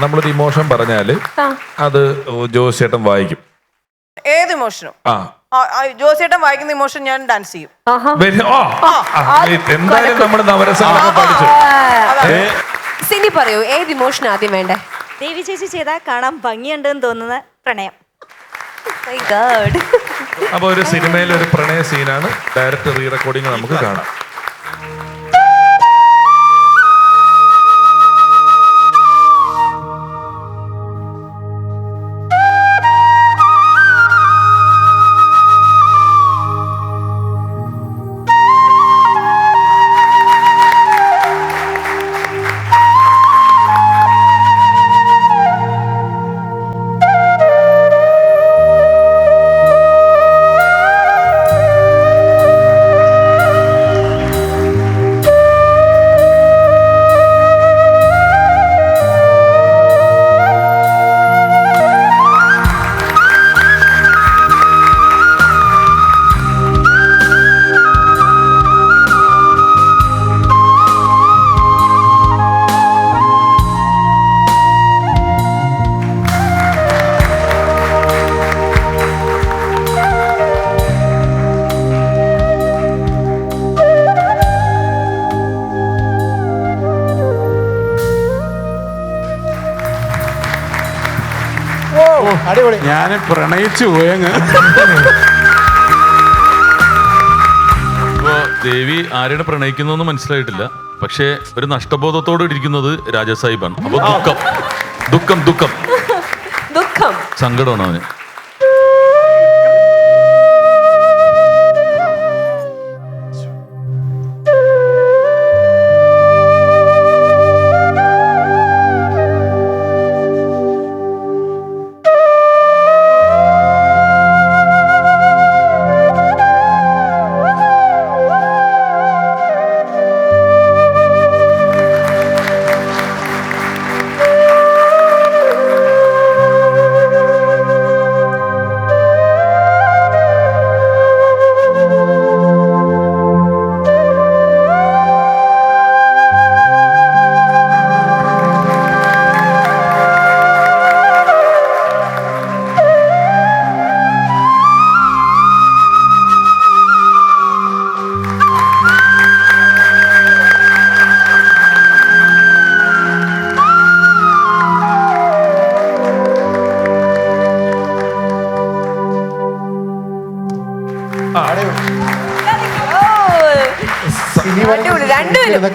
നമ്മളൊരു ഇമോഷൻ പറഞ്ഞാല് അത് ജോസേട്ടൻ വായിക്കും. ഏത് ഇമോഷനും? ജോസേട്ടൻ വായിക്കുന്ന ഇമോഷൻ ഞാൻ ഡാൻസ് ചെയ്യും. എന്തായാലും നമ്മുടെ നവരസങ്ങളൊക്കെ പഠിച്ചു. സിനി പറയൂ, ഏത് ഇമോഷൻ ആദ്യം വേണ്ടേ? ദേവി ചേച്ചി ചെയ്താൽ കാണാൻ ഭംഗിയുണ്ടെന്ന് തോന്നുന്ന പ്രണയം. അപ്പൊ ഒരു സിനിമയിലെ ഒരു പ്രണയ സീനാണ്, ഡയറക്റ്റ് റീ റെക്കോർഡിംഗ് നമുക്ക് കാണാം. അടിപൊളി. ഞാൻ പ്രണയിച്ചു പോയങ്ങ്. ഇപ്പോ ദേവി ആരെയാണ് പ്രണയിക്കുന്നതെന്ന് മനസ്സിലായിട്ടില്ല, പക്ഷേ ഒരു നഷ്ടബോധത്തോടെ ഇരിക്കുന്നത് രാജസാഹിബാണ്. അപ്പൊ ദുഃഖം സങ്കടമാണ് അവന്.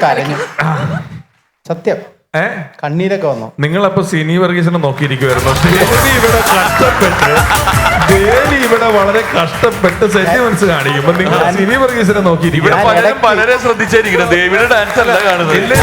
കരഞ്ഞു. സത്യം കണ്ണീരൊക്കെ വന്നു. നിങ്ങളപ്പോ സിനി വർഗീസിനെ നോക്കിയിരിക്കുവായിരുന്നു. ദേവി ഇവിടെ വളരെ കഷ്ടപ്പെട്ട് സെന്റിമെന്റ്സ് കാണിക്കുമ്പോ നിങ്ങൾ സിനി വർഗീസിനെ നോക്കിയിരിക്കും. പലരെ ശ്രദ്ധിച്ചായിരിക്കണം, ദേവിയുടെ ഡാൻസ് അല്ല കാണുന്നത്. ഇല്ല